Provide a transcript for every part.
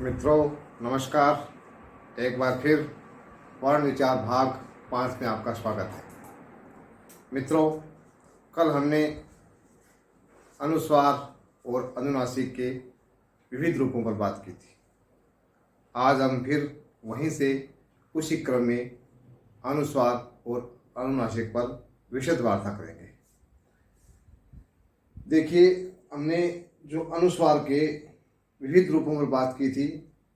मित्रों नमस्कार। एक बार फिर वर्ण विचार भाग 5 में आपका स्वागत है। मित्रों, कल हमने अनुस्वार और अनुनासिक के विविध रूपों पर बात की थी। आज हम फिर वहीं से उसी क्रम में अनुस्वार और अनुनासिक पर विशद वार्ता करेंगे। देखिए, हमने जो अनुस्वार के विविध रूपों पर बात की थी,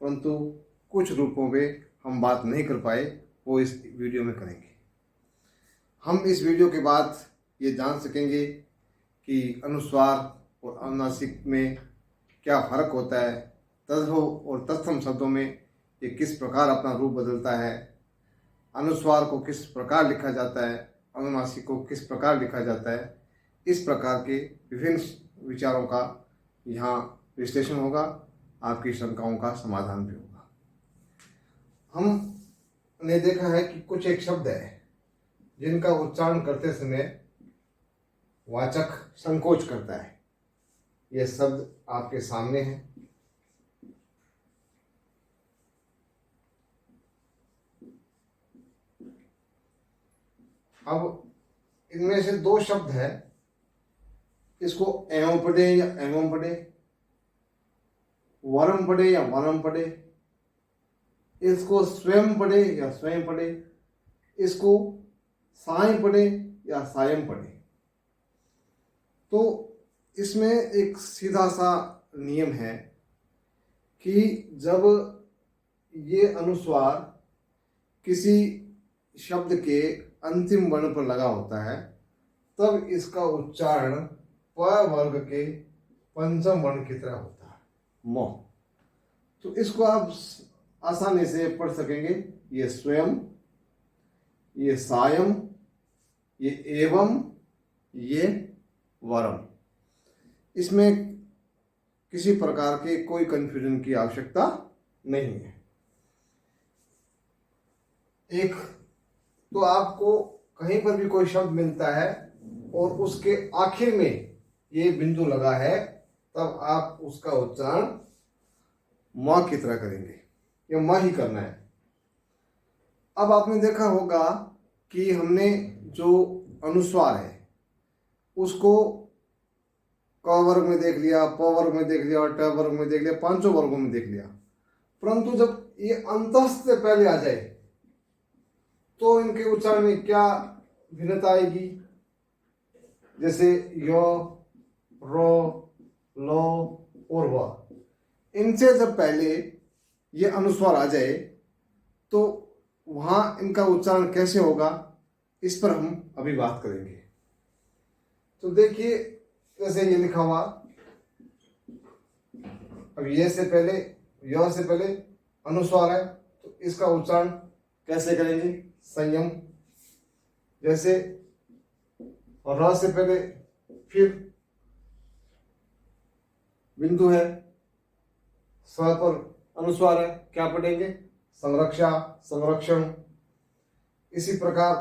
परंतु कुछ रूपों पे हम बात नहीं कर पाए, वो इस वीडियो में करेंगे। हम इस वीडियो के बाद ये जान सकेंगे कि अनुस्वार और अनुनासिक में क्या फ़र्क होता है, तद्भव और तत्सम शब्दों में ये किस प्रकार अपना रूप बदलता है, अनुस्वार को किस प्रकार लिखा जाता है, अनुनासिक को किस प्रकार लिखा जाता है। इस प्रकार के विभिन्न विचारों का यहाँ विश्लेषण होगा, आपकी शंकाओं का समाधान भी होगा। हमने देखा है कि कुछ एक शब्द है जिनका उच्चारण करते समय वाचक संकोच करता है। यह शब्द आपके सामने है। अब इनमें से दो शब्द है, इसको एवं पढ़े या एवं पढ़े, वरम पढ़े या वरम पढ़े, इसको स्वयं पढ़े या स्वयं पढ़े, इसको साय पढ़े या सायं पढ़े। तो इसमें एक सीधा सा नियम है कि जब ये अनुस्वार किसी शब्द के अंतिम वर्ण पर लगा होता है, तब इसका उच्चारण प वर्ग के पंचम वर्ण की तरह होता है, म। तो इसको आप आसानी से पढ़ सकेंगे। ये स्वयं, ये सायं, ये एवं, ये वरम। इसमें किसी प्रकार के कोई कंफ्यूजन की आवश्यकता नहीं है। एक तो आपको कहीं पर भी कोई शब्द मिलता है और उसके आखिर में ये बिंदु लगा है, तब आप उसका उच्चारण मां की तरह करेंगे, या मां ही करना है। अब आपने देखा होगा कि हमने जो अनुस्वार है उसको क वर्ग में देख लिया, प वर्ग में देख लिया, ट वर्ग में देख लिया, पांचों वर्गों में देख लिया, परंतु जब ये अंतस्थ से पहले आ जाए तो इनके उच्चारण में क्या भिन्नता आएगी। जैसे यो, रो, लो और व, इनसे जब पहले ये अनुस्वार आ जाए तो वहां इनका उच्चारण कैसे होगा, इस पर हम अभी बात करेंगे। तो देखिए, जैसे ये लिखा हुआ, अब ये से पहले, य से पहले अनुस्वार है, तो इसका उच्चारण कैसे करेंगे, संयम। जैसे र से पहले फिर बिंदु है, स पर अनुस्वार है, क्या पढ़ेंगे, संरक्षा, संरक्षण। इसी प्रकार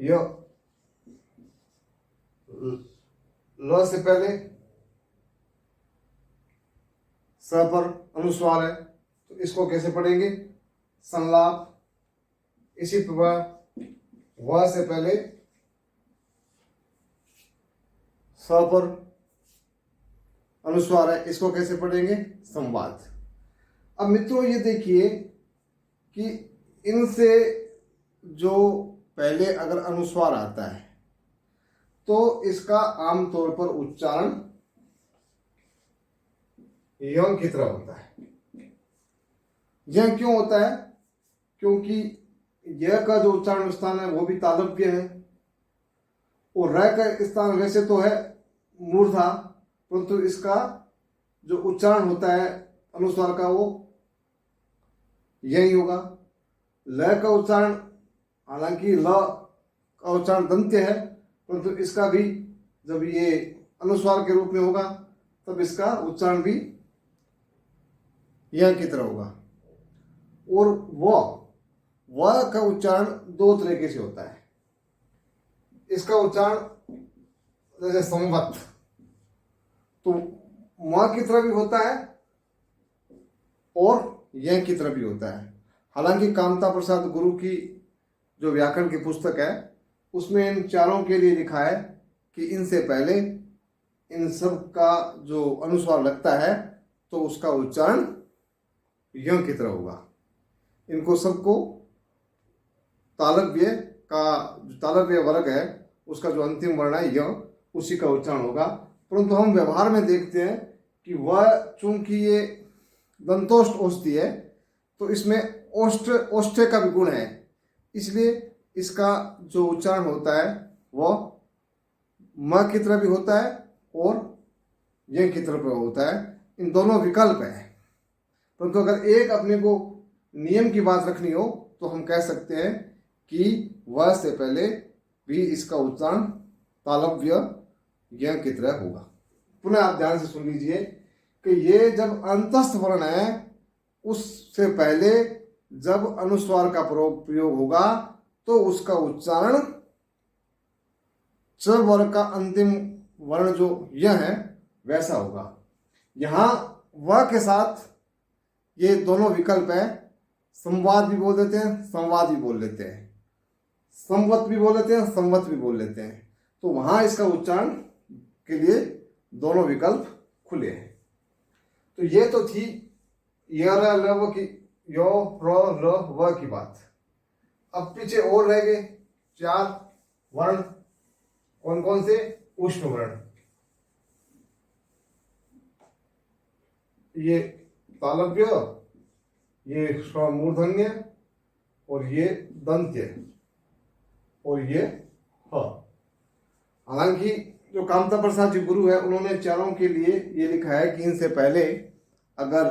य ल से पहले स पर अनुस्वार है, तो इसको कैसे पढ़ेंगे, संलाप। इसी प्रकार व से पहले स पर अनुस्वार है, इसको कैसे पढ़ेंगे, संवाद। अब मित्रों ये देखिए कि इनसे जो पहले अगर अनुस्वार आता है तो इसका आमतौर पर उच्चारण य की तरह होता है। यह क्यों होता है, क्योंकि यह का जो उच्चारण स्थान है वो भी तालव्य है, और र का स्थान वैसे तो है मूर्धा, परंतु इसका जो उच्चारण होता है अनुस्वार का वो यही होगा। ल का उच्चारण, हालांकि ल का उच्चारण दंत्य है, परंतु इसका भी जब ये अनुस्वार के रूप में होगा तब इसका उच्चारण भी यह की तरह होगा। और व का उच्चारण दो तरीके से होता है। इसका उच्चारण जैसे संवत, तो म की तरह भी होता है और य की तरह भी होता है। हालांकि कामता प्रसाद गुरु की जो व्याकरण की पुस्तक है उसमें इन चारों के लिए लिखा है कि इनसे पहले इन सब का जो अनुस्वार लगता है तो उसका उच्चारण य की तरह होगा। इनको सबको तालव्य का जो तालव्य वर्ग है उसका जो अंतिम वर्ण है य, उसी का उच्चारण होगा। परंतु हम व्यवहार में देखते हैं कि वह चूंकि ये दंतोष्ठ औषधि है तो इसमें ओष्ठ ओष्ठे का भी गुण है, इसलिए इसका जो उच्चारण होता है वह म की तरह भी होता है और य की तरह भी होता है। इन दोनों विकल्प है। परंतु अगर एक अपने को नियम की बात रखनी हो तो हम कह सकते हैं कि वह से पहले भी इसका उच्चारण तालव्य य की तरह होगा। पुनः आप ध्यान से सुन लीजिए कि ये जब अंतस्थ वर्ण है उससे पहले जब अनुस्वार का प्रयोग होगा तो उसका उच्चारण च वर्ग का अंतिम वर्ण जो य है वैसा होगा। यहां व के साथ ये दोनों विकल्प है। संवाद भी बोल देते हैं, संवाद भी बोल लेते हैं, संवत भी बोल लेते हैं, संवत भी बोल लेते हैं। तो वहां इसका उच्चारण के लिए दोनों विकल्प खुले हैं। तो ये तो थी य र ल व की यो र ल व की बात। अब पीछे और रह गए 4 वर्ण। कौन कौन से? ऊष्म वर्ण। ये तालव्य, ये स्वमूर्धन्य और ये दंत्य और ये ह। हालांकि जो कामता प्रसाद जी गुरु है उन्होंने चारों के लिए ये लिखा है कि इनसे पहले अगर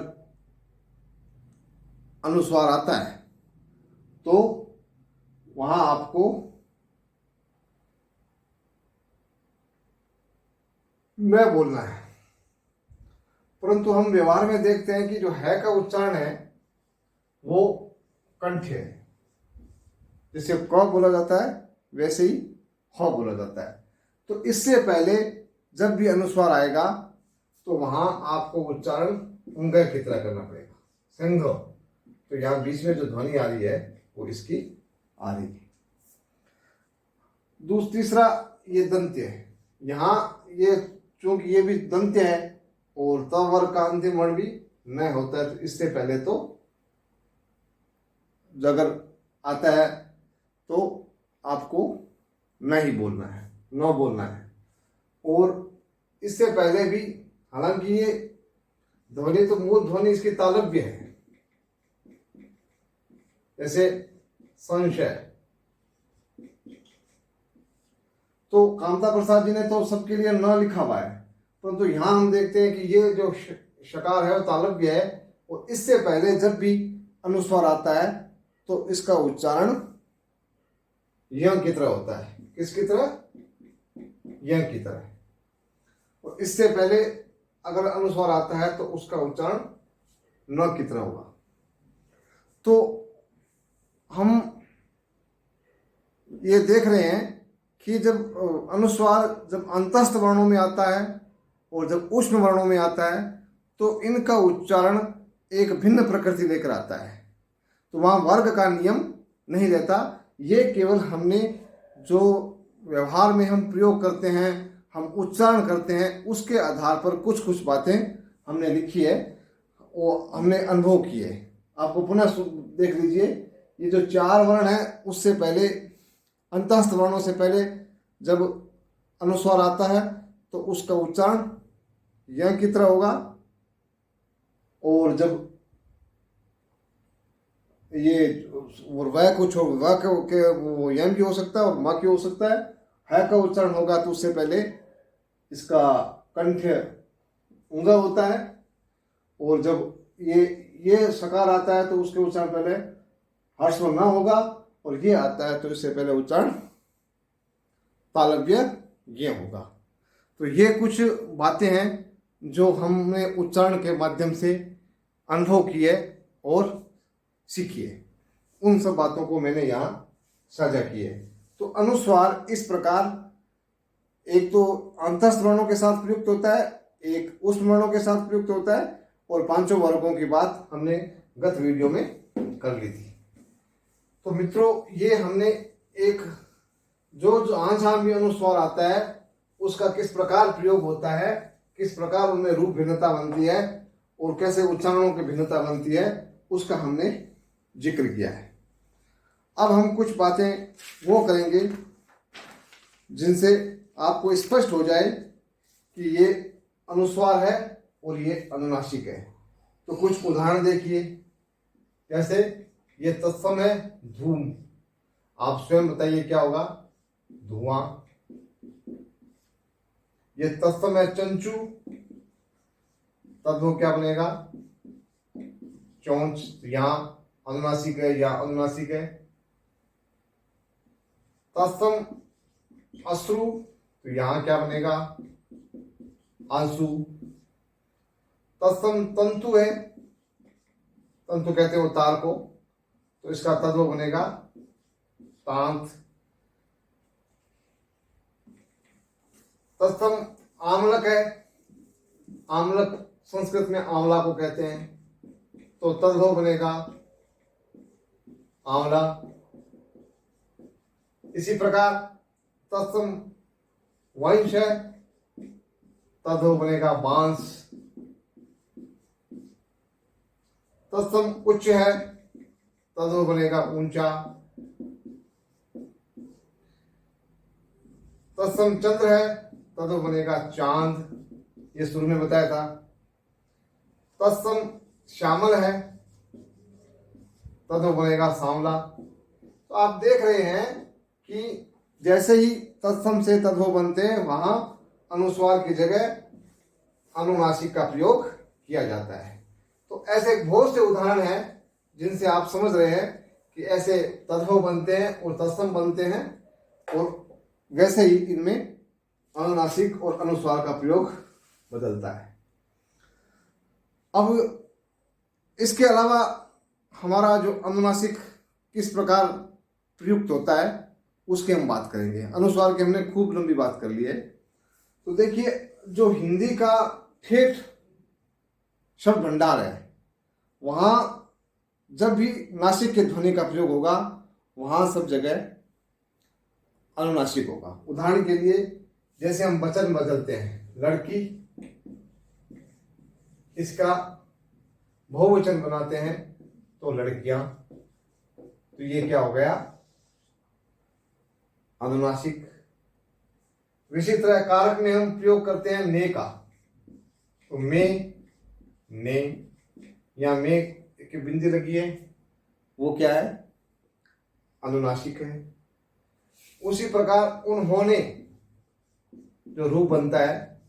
अनुस्वार आता है तो वहां आपको मैं बोलना है। परंतु हम व्यवहार में देखते हैं कि जो है का उच्चारण है वो कंठ है। जैसे क बोला जाता है वैसे ही ह बोला जाता है। तो इससे पहले जब भी अनुस्वार आएगा तो वहां आपको उच्चारण उंग की तरह करना पड़ेगा, संघ। तो यहां बीच में जो ध्वनि आ रही है वो इसकी आ रही है। तीसरा ये दंत्य है। यहां ये चूंकि ये भी दंत्य है और त वर्ग का अंतिम वर्ण भी न होता है तो इससे पहले तो अगर आता है तो आपको न ही बोलना है, न बोलना है। और इससे पहले भी हालांकि ये ध्वनि तो मूल ध्वनि इसकी तालव्य है, जैसे संशय। तो कामता प्रसाद जी ने तो सबके लिए न लिखा हुआ है, परंतु यहां हम देखते हैं कि ये जो शकार है वो तालव्य है और इससे पहले जब भी अनुस्वार आता है तो इसका उच्चारण य की तरह होता है। किसकी तरह? य की तरह। और इससे पहले अगर अनुस्वार आता है तो उसका उच्चारण न की तरह होगा। तो हम ये देख रहे हैं कि जब अनुस्वार जब अंतस्थ वर्णों में आता है और जब ऊष्म वर्णों में आता है तो इनका उच्चारण एक भिन्न प्रकृति लेकर आता है। तो वहाँ वर्ग का नियम नहीं रहता। ये केवल हमने जो व्यवहार में हम प्रयोग करते हैं, हम उच्चारण करते हैं, उसके आधार पर कुछ कुछ बातें हमने लिखी है, वो हमने अनुभव किए। आपको पुनः देख लीजिए, ये जो 4 वर्ण हैं उससे पहले अंतस्थ वर्णों से पहले जब अनुस्वार आता है तो उसका उच्चारण य की तरह होगा। और जब ये वह कुछ हो वह के वो यम भी हो सकता है और म की हो सकता है का उच्चारण होगा तो उससे पहले इसका कंठ ऊंगा होता है। और जब ये सकार आता है तो उसके उच्चारण पहले हर्षव न होगा और ये आता है तो इससे पहले उच्चारण तालव्य ये होगा। तो ये कुछ बातें हैं जो हमने उच्चारण के माध्यम से अनुभव किए और सीखिए। उन सब बातों को मैंने यहाँ साझा किए। तो अनुस्वार इस प्रकार एक तो अंतस्थ वर्णों के साथ प्रयुक्त होता है, एक ऊष्म वर्णों के साथ प्रयुक्त होता है, और पांचों वर्गों की बात हमने गत वीडियो में कर ली थी। तो मित्रों, ये हमने एक जो आंसामी अनुस्वार आता है उसका किस प्रकार प्रयोग होता है, किस प्रकार उनमें रूप भिन्नता बनती है और कैसे उच्चारणों की भिन्नता बनती है, उसका हमने जिक्र किया है। अब हम कुछ बातें वो करेंगे जिनसे आपको स्पष्ट हो जाए कि ये अनुस्वार है और ये अनुनासिक है। तो कुछ उदाहरण देखिए। जैसे ये तत्सम है धूम, आप स्वयं बताइए क्या होगा? धुआं। ये तत्सम है चंचू, तद्भव क्या बनेगा? चौंच। यहां अनुनासिक है या अनुनासिक है। तत्सम अश्रु, तो यहां क्या बनेगा? आंसू। तत्सम तंतु है, तंतु कहते हो तार को, तो इसका तद्भव बनेगा तांत। तत्सम आमलक है, आमलक संस्कृत में आंवला को कहते हैं, तो तद्भव बनेगा आंवला। इसी प्रकार तत्सम वंश है, तद्भव बनेगा बांस। तत्सम उच्च है, तद्भव बनेगा ऊंचा। तत्सम चंद्र है, तद्भव बनेगा चांद, ये शुरू में बताया था। तत्सम श्यामल है, तद्भव बनेगा सांवला। तो आप देख रहे हैं कि जैसे ही तत्सम से तद्भव बनते हैं वहां अनुस्वार की जगह अनुनासिक का प्रयोग किया जाता है। तो ऐसे बहुत से उदाहरण हैं जिनसे आप समझ रहे हैं कि ऐसे तद्भव बनते हैं और तत्सम बनते हैं, और वैसे ही इनमें अनुनासिक और अनुस्वार का प्रयोग बदलता है। अब इसके अलावा हमारा जो अनुनासिक किस प्रकार प्रयुक्त होता है उसकी हम बात करेंगे। अनुस्वार की हमने खूब लंबी बात कर ली है। तो देखिए, जो हिंदी का ठेठ शब्द भंडार है, वहां जब भी नासिक के ध्वनि का प्रयोग होगा वहां सब जगह अनुनासिक होगा। उदाहरण के लिए जैसे हम वचन बदलते हैं, लड़की, इसका बहुवचन बनाते हैं तो लड़कियां, तो ये क्या हो गया? अनुनासिक। इसी तरह कारक में हम प्रयोग करते हैं ने का, तो में, ने, या में की बिंदी लगी है, वो क्या है? अनुनासिक है। उसी प्रकार उन्होंने जो रूप बनता है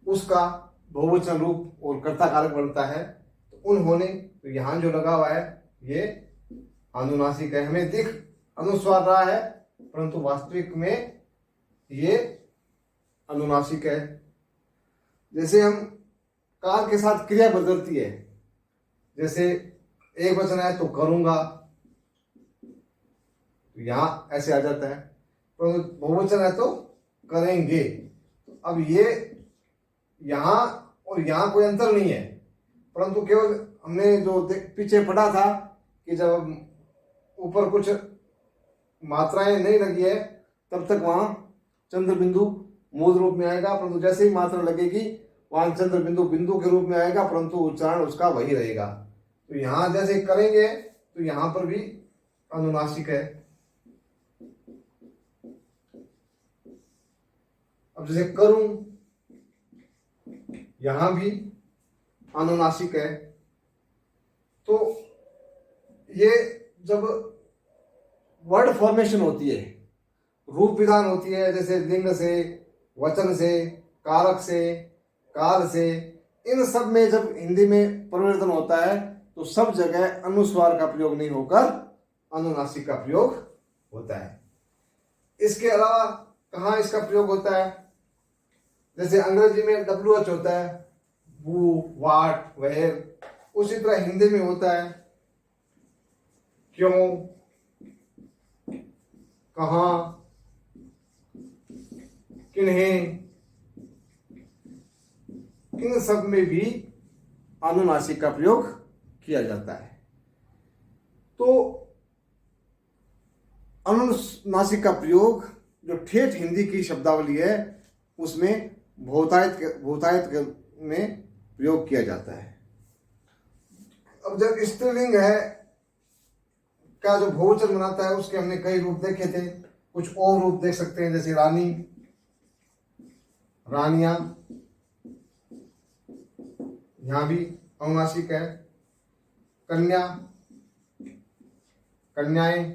उसका बहुवचन रूप और कर्ता कारक बनता है, तो उन्होंने, तो यहां जो लगा हुआ है ये अनुनासिक है। हमें दिख अनुस्वार रहा है परंतु वास्तविक में ये अनुनासिक है। जैसे हम काल के साथ क्रिया बदलती है, जैसे एक वचन है तो करूंगा, तो यहां ऐसे आ जाता है, परंतु बहुवचन है तो करेंगे। तो अब ये यहां और यहां कोई अंतर नहीं है, परंतु केवल हमने जो पीछे पढ़ा था कि जब ऊपर कुछ मात्राएं नहीं लगी है तब तक वहां चंद्र बिंदु मूल रूप में आएगा, परंतु जैसे ही मात्रा लगेगी वहां चंद्र बिंदु बिंदु के रूप में आएगा, परंतु उच्चारण उसका वही रहेगा। तो यहां जैसे करेंगे तो यहां पर भी अनुनासिक है। अब जैसे करूं, यहां भी अनुनासिक है। तो ये जब वर्ड फॉर्मेशन होती है, रूप विधान होती है, जैसे लिंग से, वचन से, कारक से, काल से, इन सब में जब हिंदी में परिवर्तन होता है तो सब जगह अनुस्वार का प्रयोग नहीं होकर अनुनासिक का प्रयोग होता है। इसके अलावा कहाँ इसका प्रयोग होता है? जैसे अंग्रेजी में WH होता है, वो, वाट, वेयर, उसी तरह हिंदी में होता है क्यों, कहाँ, किन्हें, इन सब में भी अनुनासिक का प्रयोग किया जाता है। तो अनुनासिक का प्रयोग जो ठेठ हिंदी की शब्दावली है उसमें बहुतायत में प्रयोग किया जाता है। अब जब स्त्रीलिंग है का जो बहुवचन बनाता है उसके हमने कई रूप देखे थे, कुछ और रूप देख सकते हैं, जैसे रानी, रानियां, यहां भी अनुनासिक है, कन्या, कन्याएं,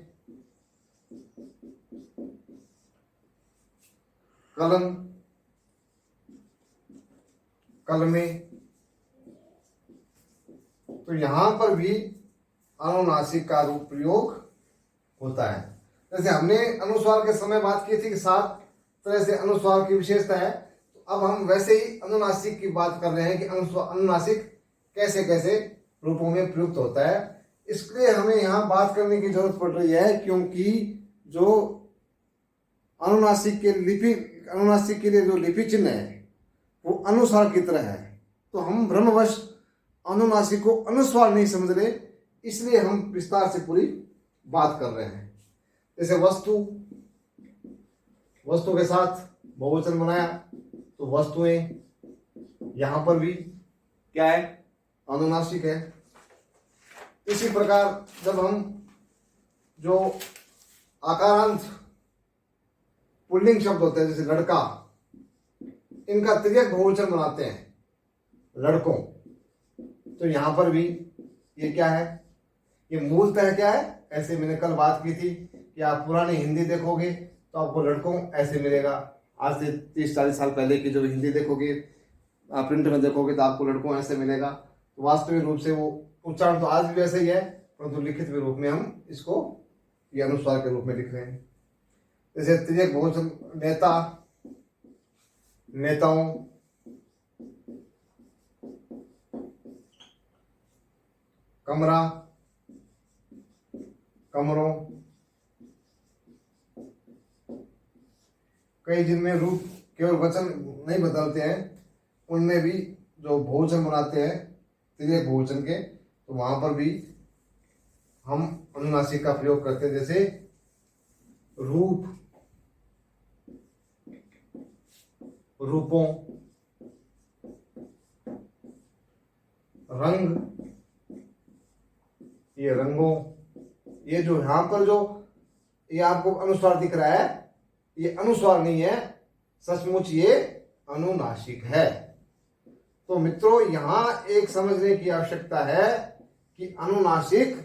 कलम, कलमें। तो यहां पर भी अनुनासिक का रूप प्रयोग होता है। जैसे हमने अनुस्वार के समय बात की थी कि 7 तरह से अनुस्वार की विशेषता है, तो अब हम वैसे ही अनुनासिक की बात कर रहे हैं कि अनुनासिक कैसे कैसे रूपों में प्रयुक्त होता है। इसलिए हमें यहाँ बात करने की जरूरत पड़ रही है, क्योंकि जो अनुनासिक के लिए जो लिपि चिन्ह है वो अनुस्वार की तरह है। तो हम भ्रमवश अनुनासिक को अनुस्वार नहीं समझ रहे, इसलिए हम विस्तार से पूरी बात कर रहे हैं। जैसे वस्तु के साथ बहुवचन बनाया तो वस्तुएं, यहां पर भी क्या है, अनुनासिक है। इसी प्रकार जब हम जो आकारांत पुल्लिंग शब्द होते हैं, जैसे लड़का, इनका तिर्यक बहुवचन बनाते हैं, लड़कों, तो यहां पर भी ये क्या है, ये मूलतः क्या है, ऐसे मैंने कल बात की थी कि आप पुरानी हिंदी देखोगे तो आपको लड़कों ऐसे मिलेगा। आज से 30-40 साल पहले की जो हिंदी देखोगे, प्रिंट में देखोगे तो आपको लड़कों ऐसे मिलेगा। तो वास्तविक रूप से वो उच्चारण तो आज भी वैसे ही है, परंतु लिखित रूप में हम इसको ये अनुस्वार के रूप में लिख रहे हैं। जैसे तिर्यक बहुवचन नेता, नेताओं, कमरा, कमरों, कई जिनमें रूप केवल वचन नहीं बदलते हैं, उनमें भी जो बहुवचन बनाते हैं तिर्यक बहुवचन के, तो वहां पर भी हम अनुनासिक का प्रयोग करते हैं। जैसे रूप, रूपों, रंग, ये रंगों। ये जो यहां पर जो ये आपको अनुस्वार दिख रहा है, ये अनुस्वार नहीं है, सचमुच ये अनुनासिक है। तो मित्रों, यहां एक समझने की आवश्यकता है कि अनुनासिक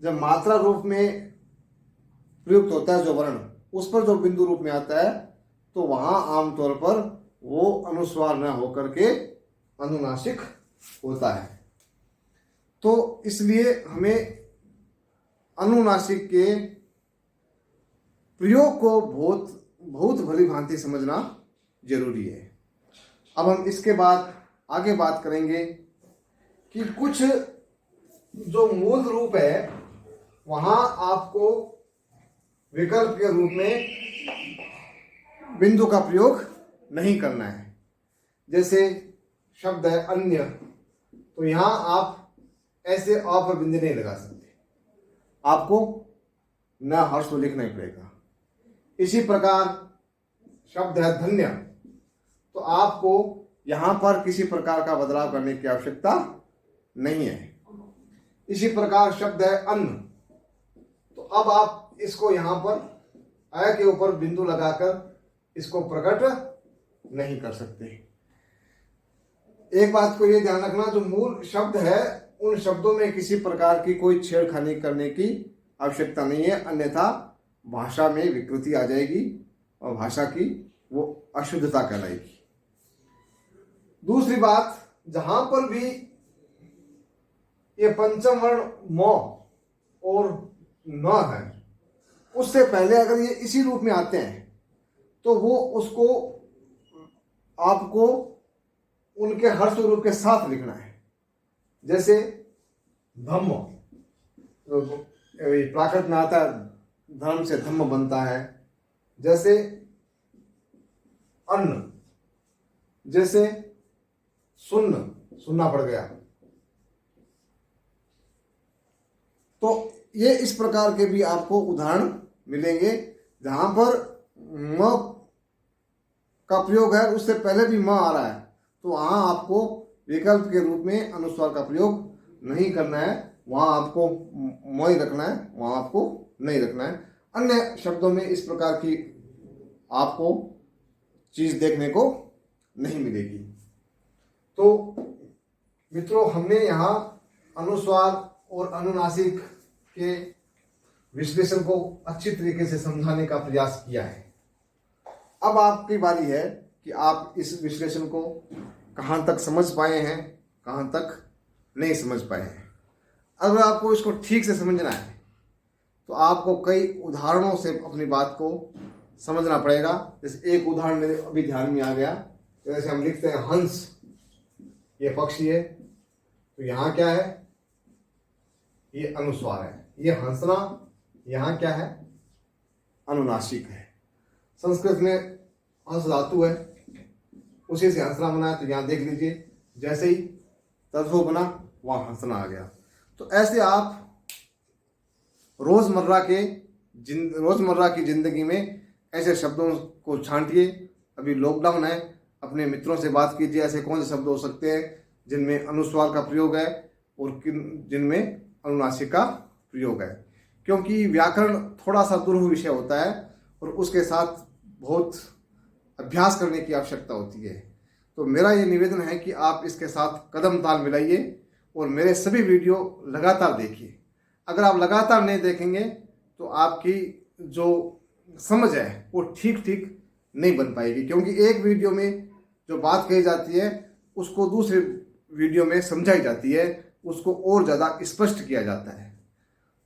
जब मात्रा रूप में प्रयुक्त होता है, जो वर्ण उस पर जो बिंदु रूप में आता है, तो वहां आमतौर पर वो अनुस्वार न होकर के अनुनासिक होता है। तो इसलिए हमें अनुनासिक के प्रयोग को बहुत भली भांति समझना जरूरी है। अब हम इसके बाद आगे बात करेंगे कि कुछ जो मूल रूप है वहां आपको विकल्प के रूप में बिंदु का प्रयोग नहीं करना है। जैसे शब्द है अन्य, तो यहां आप ऐसे अ पर बिंदु नहीं लगा सकते, आपको न हर्ष लिखना ही पड़ेगा। इसी प्रकार शब्द है धन्य, तो आपको यहां पर किसी प्रकार का बदलाव करने की आवश्यकता नहीं है। इसी प्रकार शब्द है अन्न, तो अब आप इसको यहां पर अ के ऊपर बिंदु लगाकर इसको प्रकट नहीं कर सकते। एक बात को यह ध्यान रखना, जो मूल शब्द है उन शब्दों में किसी प्रकार की कोई छेड़खानी करने की आवश्यकता नहीं है, अन्यथा भाषा में विकृति आ जाएगी और भाषा की वो अशुद्धता कहलाएगी। दूसरी बात, जहां पर भी ये पंचम वर्ण म और न है, उससे पहले अगर ये इसी रूप में आते हैं तो वो उसको आपको उनके हर्ष रूप के साथ लिखना है। जैसे धम्म, प्राकृत में आता है, धर्म से धम्म बनता है। जैसे अन्न, जैसे सुनना पड़ गया। तो ये इस प्रकार के भी आपको उदाहरण मिलेंगे जहां पर म का प्रयोग है, उससे पहले भी म आ रहा है, तो वहां आपको विकल्प के रूप में अनुस्वार का प्रयोग नहीं करना है, वहां आपको म ही रखना है, वहां आपको नहीं रखना है। अन्य शब्दों में इस प्रकार की आपको चीज देखने को नहीं मिलेगी। तो मित्रों, हमने यहाँ अनुस्वार और अनुनासिक के विश्लेषण को अच्छी तरीके से समझाने का प्रयास किया है। अब आपकी बारी है कि आप इस विश्लेषण को कहाँ तक समझ पाए हैं, कहाँ तक नहीं समझ पाए हैं। अगर आपको इसको ठीक से समझना है तो आपको कई उदाहरणों से अपनी बात को समझना पड़ेगा। जैसे एक उदाहरण मेरे अभी ध्यान में आ गया, जैसे हम लिखते हैं हंस, ये पक्षी है, तो यहाँ क्या है, ये अनुस्वार है। ये हंसना यहाँ क्या है, अनुनासिक है। संस्कृत में हंस धातु है, उसी से हंसना बना है। तो यहाँ देख लीजिए, जैसे ही तद्भव बना वहाँ हंसना आ गया। तो ऐसे आप रोजमर्रा की जिंदगी में ऐसे शब्दों को छांटिए। अभी लॉकडाउन है, अपने मित्रों से बात कीजिए, ऐसे कौन से शब्द हो सकते हैं जिनमें अनुस्वार का प्रयोग है और जिनमें अनुनासिक का प्रयोग है। क्योंकि व्याकरण थोड़ा सा दुर्लभ विषय होता है और उसके साथ बहुत अभ्यास करने की आवश्यकता होती है। तो मेरा ये निवेदन है कि आप इसके साथ कदम ताल मिलाइए और मेरे सभी वीडियो लगातार देखिए। अगर आप लगातार नहीं देखेंगे तो आपकी जो समझ है वो ठीक नहीं बन पाएगी, क्योंकि एक वीडियो में जो बात कही जाती है उसको दूसरे वीडियो में समझाई जाती है, उसको और ज़्यादा स्पष्ट किया जाता है।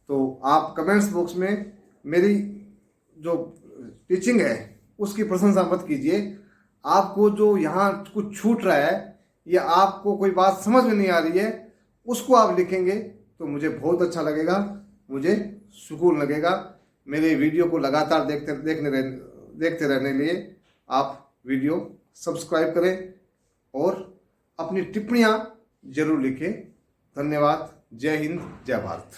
तो आप कमेंट्स बॉक्स में मेरी जो टीचिंग है उसकी प्रशंसा मत कीजिए। आपको जो यहाँ कुछ छूट रहा है या आपको कोई बात समझ में नहीं आ रही है, उसको आप लिखेंगे तो मुझे बहुत अच्छा लगेगा, मुझे सुकून लगेगा। मेरे वीडियो को लगातार देखते रहने लिए आप वीडियो सब्सक्राइब करें और अपनी टिप्पणियाँ जरूर लिखें। धन्यवाद। जय हिंद, जय भारत।